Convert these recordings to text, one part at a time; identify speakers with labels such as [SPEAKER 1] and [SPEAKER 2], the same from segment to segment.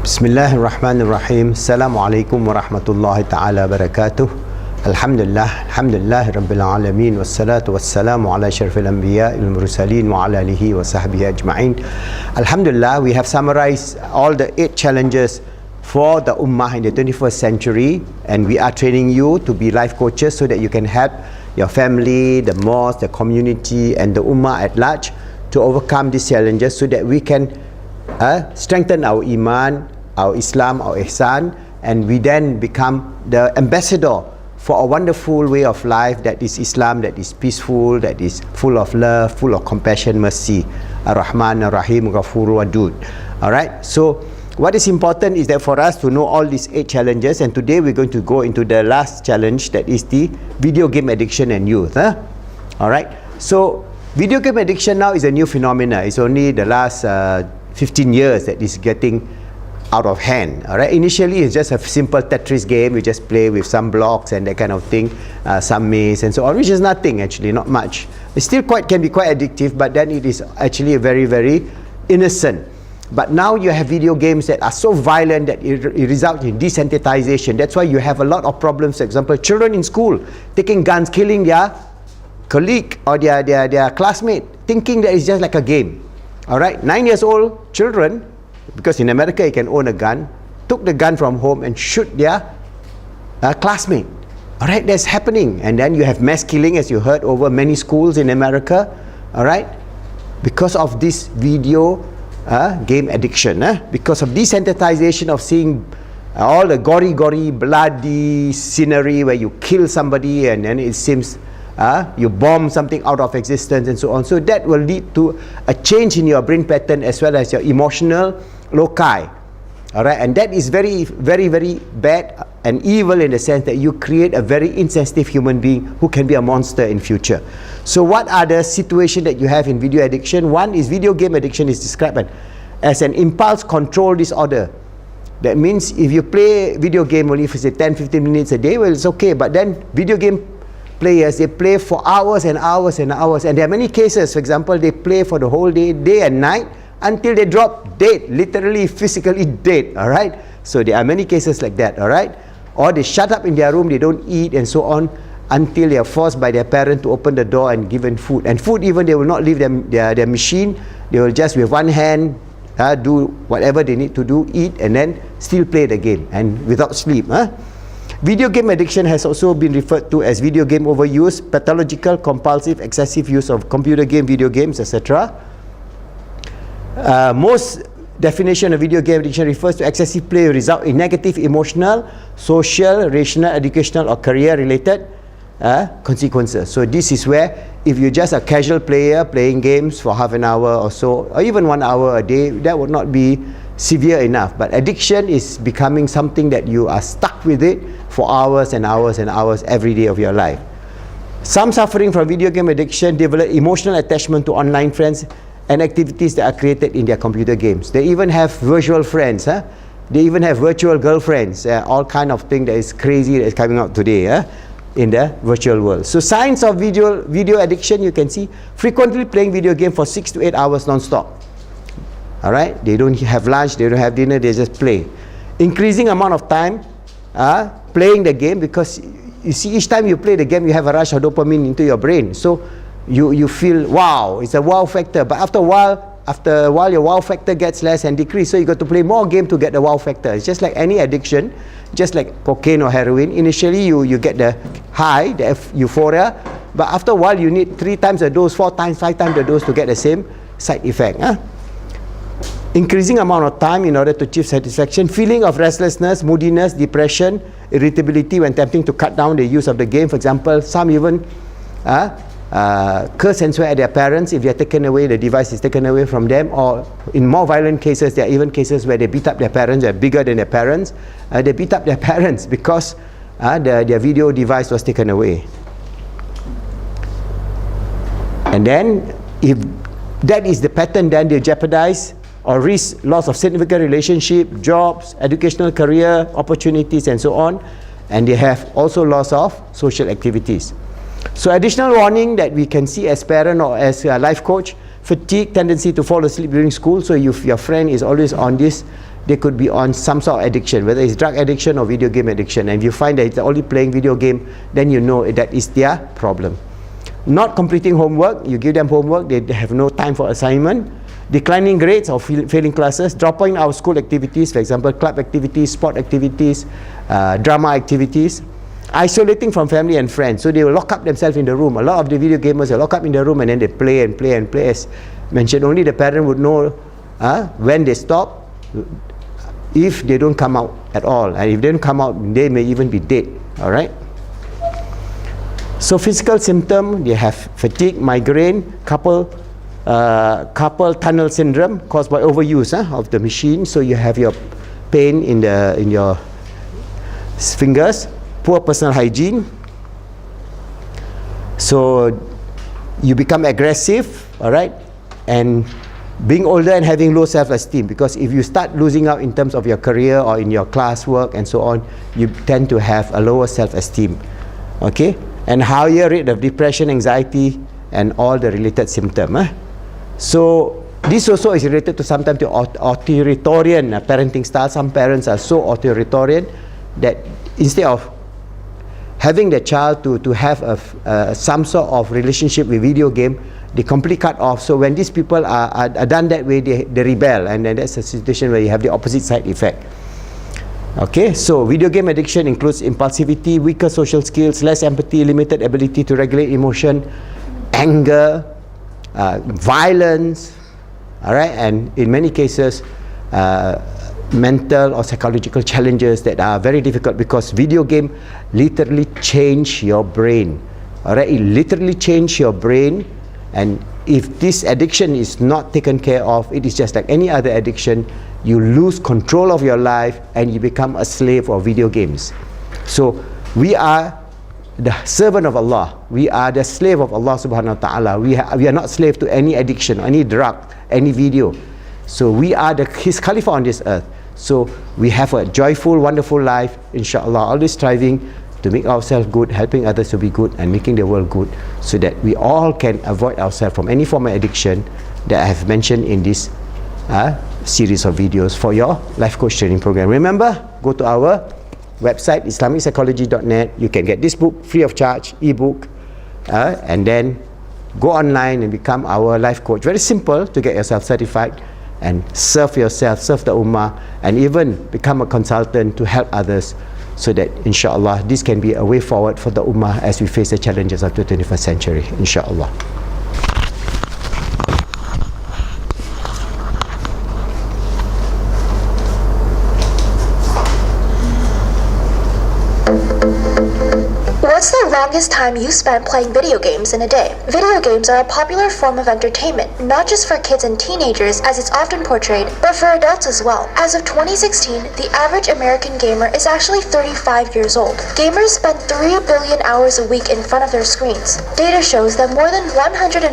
[SPEAKER 1] Bismillahir Rahmanir Rahim. Assalamualaikum warahmatullahi ta'ala wabarakatuh. Alhamdulillah Rabbil Alamin. Wassalatu wassalamu ala syarfil anbiya il mursalin wa ala alihi wa sahbihi ajma'in. Alhamdulillah, we have summarized all the 8 challenges for the Ummah in the 21st century, and we are training you to be life coaches so that you can help your family, the mosque, the community and the Ummah at large to overcome these challenges so that we can strengthen our Iman, our Islam, our Ihsan, and we then become the ambassador for a wonderful way of life that is Islam, that is peaceful, that is full of love, full of compassion, mercy. Ar-Rahman, Ar-Rahim, Ghafur, Wadud. Alright, so what is important is that for us to know all these 8 challenges, and today we're going to go into the last challenge, that is the video game addiction and youth. Alright, so video game addiction now is a new phenomenon. It's only the last 15 years that is getting out of hand. Alright, initially it's just a simple Tetris game. You just play with some blocks and that kind of thing, some maze and so on, which is nothing actually, not much. It still can be quite addictive, but then it is actually very, very innocent. But now you have video games that are so violent that it results in desensitization. That's why you have a lot of problems. For example, children in school taking guns, killing their colleague or their classmate, thinking that it's just like a game. Alright, 9 years old children, because in America you can own a gun, took the gun from home and shoot their classmate. Alright, that's happening. And then you have mass killing, as you heard, over many schools in America. Alright, because of this video game addiction, because of desensitization of seeing all the gory bloody scenery where you kill somebody and then it seems you bomb something out of existence and so on. So that will lead to a change in your brain pattern as well as your emotional loci. Alright, and that is very, very, very bad and evil in the sense that you create a very insensitive human being who can be a monster in future. So what are the situations that you have in video addiction? One is video game addiction is described as an impulse control disorder. That means if you play video game only for say 10-15 minutes a day, well, it's okay, but then video game players, they play for hours and hours and hours, and there are many cases. For example, they play for the whole day and night until they drop dead, literally physically dead. Alright, so there are many cases like that. Alright, or they shut up in their room, they don't eat and so on until they are forced by their parent to open the door and given food. And food, even they will not leave their machine, they will just with one hand do whatever they need to do, eat and then still play the game and without sleep. Video game addiction has also been referred to as video game overuse, pathological, compulsive, excessive use of computer game, video games, etc. Most definition of video game addiction refers to excessive play result in negative emotional, social, rational, educational or career related consequences. So this is where if you're just a casual player playing games for half an hour or so, or even 1 hour a day, that would not be severe enough. But addiction is becoming something that you are stuck with it for hours and hours and hours every day of your life. Some suffering from video game addiction develop emotional attachment to online friends and activities that are created in their computer games. They even have virtual friends. They even have virtual girlfriends. All kind of thing that is crazy that is coming out today in the virtual world. So signs of video addiction, you can see frequently playing video game for 6 to 8 hours non-stop. Alright, they don't have lunch, they don't have dinner, they just play. Increasing amount of time playing the game, because you see each time you play the game you have a rush of dopamine into your brain. So you feel wow, it's a wow factor. But after a while your wow factor gets less and decrease. So you got to play more game to get the wow factor. It's just like any addiction, just like cocaine or heroin. Initially you get the high, the euphoria, but after a while you need 3 times the dose, 4 times, 5 times the dose to get the same side effect. Increasing amount of time in order to achieve satisfaction, feeling of restlessness, moodiness, depression, irritability when attempting to cut down the use of the game. For example, some even curse and swear at their parents if they are taken away, the device is taken away from them, or in more violent cases, there are even cases where they beat up their parents. They're bigger than their parents. They beat up their parents because their video device was taken away. And then if that is the pattern, then they jeopardize or risk loss of significant relationship, jobs, educational career opportunities and so on, and they have also loss of social activities. So additional warning that we can see as parent or as a life coach: fatigue, tendency to fall asleep during school. So if your friend is always on this they could be on some sort of addiction, whether it's drug addiction or video game addiction. And if you find that they're only playing video game, then you know that is their problem. Not completing homework, you give them homework, they have no time for assignment. Declining grades or failing classes, dropping out of school activities, for example, club activities, sport activities, drama activities. Isolating from family and friends, so they will lock up themselves in the room. A lot of the video gamers will lock up in the room and then they play and play and play. As mentioned, only the parent would know when they stop, if they don't come out at all. And if they don't come out, they may even be dead. All right. So physical symptom, they have fatigue, migraine, carpal tunnel syndrome caused by overuse of the machine. So you have your pain in your fingers. Poor personal hygiene. So you become aggressive, all right, and being older and having low self-esteem, because if you start losing out in terms of your career or in your classwork and so on, you tend to have a lower self-esteem, okay, and higher rate of depression, anxiety, and all the related symptoms. So this also is related to sometimes to authoritarian parenting style. Some parents are so authoritarian that instead of having the child to have some sort of relationship with video game, they completely cut off. So when these people are done that way, they rebel, and then that's a situation where you have the opposite side effect. Okay, so video game addiction includes impulsivity, weaker social skills, less empathy, limited ability to regulate emotion, anger, violence, all right, and in many cases mental or psychological challenges that are very difficult, because video game literally change your brain. All right, it literally change your brain, and if this addiction is not taken care of, it is just like any other addiction. You lose control of your life and you become a slave of video games. So we are the servant of Allah. We are the slave of Allah subhanahu wa ta'ala. We are not slave to any addiction, any drug, any video. So we are His Khalifa on this earth. So we have a joyful, wonderful life, inshallah, always striving to make ourselves good, helping others to be good, and making the world good, so that we all can avoid ourselves from any form of addiction that I have mentioned in this series of videos for your life coach training program. Remember, go to our website, islamicspsychology.net. You can get this book free of charge, ebook, and then go online and become our life coach. Very simple to get yourself certified and serve yourself, serve the ummah, and even become a consultant to help others, so that inshallah this can be a way forward for the ummah as we face the challenges of the 21st century, inshallah.
[SPEAKER 2] What's the longest time you spent playing video games in a day? Video games are a popular form of entertainment, not just for kids and teenagers as it's often portrayed, but for adults as well. As of 2016, the average American gamer is actually 35 years old. Gamers spend 3 billion hours a week in front of their screens. Data shows that more than 150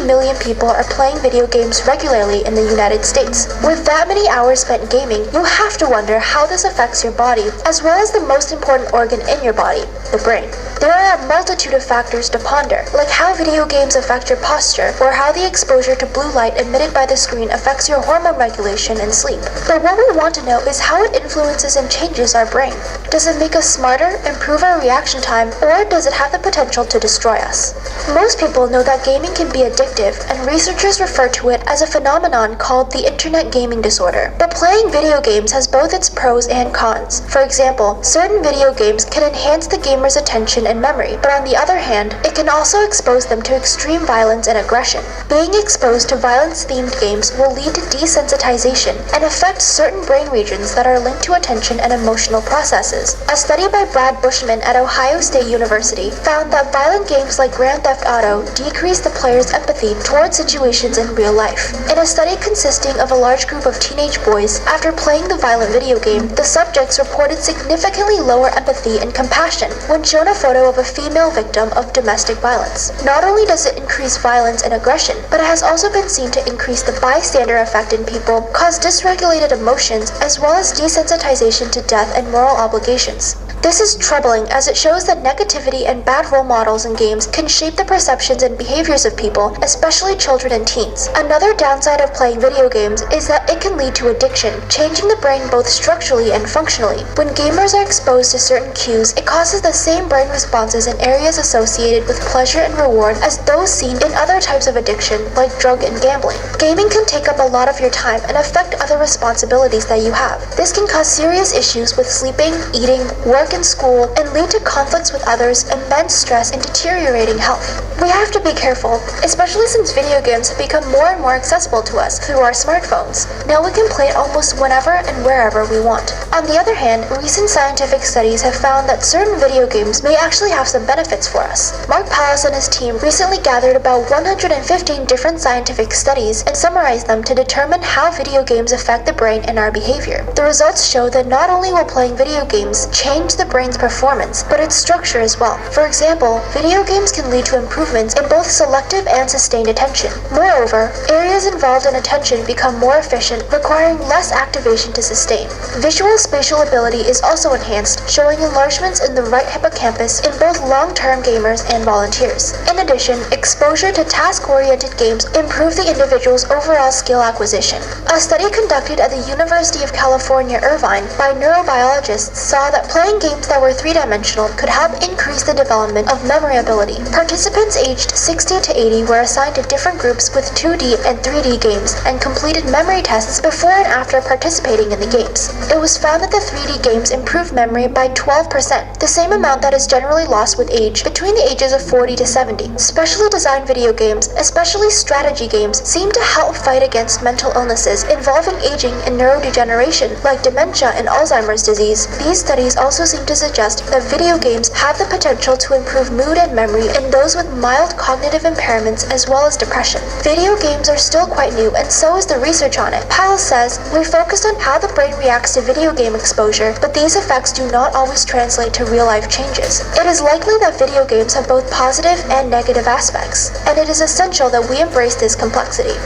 [SPEAKER 2] million people are playing video games regularly in the United States. With that many hours spent gaming, you have to wonder how this affects your body, as well as the most important organ in your body, the brain. There are a multitude of factors to ponder, like how video games affect your posture, or how the exposure to blue light emitted by the screen affects your hormone regulation and sleep. But what we want to know is how it influences and changes our brain. Does it make us smarter, improve our reaction time, or does it have the potential to destroy us? Most people know that gaming can be addictive, and researchers refer to it as a phenomenon called the internet gaming disorder. But playing video games has both its pros and cons. For example, certain video games can enhance the gamer's attention and memory, but on the other hand, it can also expose them to extreme violence and aggression. Being exposed to violence-themed games will lead to desensitization and affect certain brain regions that are linked to attention and emotional processes. A study by Brad Bushman at Ohio State University found that violent games like Grand Theft Auto decrease the player's empathy towards situations in real life. In a study consisting of a large group of teenage boys, after playing the violent video game, the subjects reported significantly lower empathy and compassion when shown a photo of a female victim of domestic violence. Not only does it increase violence and aggression, but it has also been seen to increase the bystander effect in people, cause dysregulated emotions, as well as desensitization to death and moral obligations. This is troubling, as it shows that negativity and bad role models in games can shape the perceptions and behaviors of people, especially children and teens. Another downside of playing video games is that it can lead to addiction, changing the brain both structurally and functionally. When gamers are exposed to certain cues, it causes the same brain responses in areas associated with pleasure and reward as those seen in other types of addiction, like drug and gambling. Gaming can take up a lot of your time and affect other responsibilities that you have. This can cause serious issues with sleeping, eating, work and school, and lead to conflicts with others, immense stress, and deteriorating health. We have to be careful, especially since video games have become more and more accessible to us through our smartphones. Now we can play it almost whenever and wherever we want. On the other hand, recent scientific studies have found that certain video games may actually have some benefits for us. Mark Pallas and his team recently gathered about 115 different scientific studies and summarized them to determine how video games affect the brain and our behavior. The results show that not only will playing video games change the brain's performance, but its structure as well. For example, video games can lead to improvements in both selective and sustained attention. Moreover, areas involved in attention become more efficient, requiring less activation to sustain. Visual spatial ability is also enhanced, showing enlargements in the right hippocampus in both long-term gamers and volunteers. In addition, exposure to task-oriented games improve the individual's overall skill acquisition. A study conducted at the University of California, Irvine by neurobiologists saw that playing games that were three-dimensional could help increase the development of memory ability. Participants aged 60 to 80 were assigned to different groups with 2D and 3D games and completed memory tests before and after participating in the games. It was found that the 3D games improved memory by 12%, the same amount that is generally lost with age between the ages of 40 to 70. Specially designed video games, especially strategy games, seem to help fight against mental illnesses involving aging and neurodegeneration like dementia and Alzheimer's disease. These studies also seem to suggest that video games have the potential to improve mood and memory in those with mild cognitive impairments as well as depression. Video games are still quite new, and so is the research on it. Pallas says, "We focused on how the brain reacts to video game exposure, but these effects do not always translate to real-life changes. It is likely that video games have both positive and negative aspects, and it is essential that we embrace this complexity."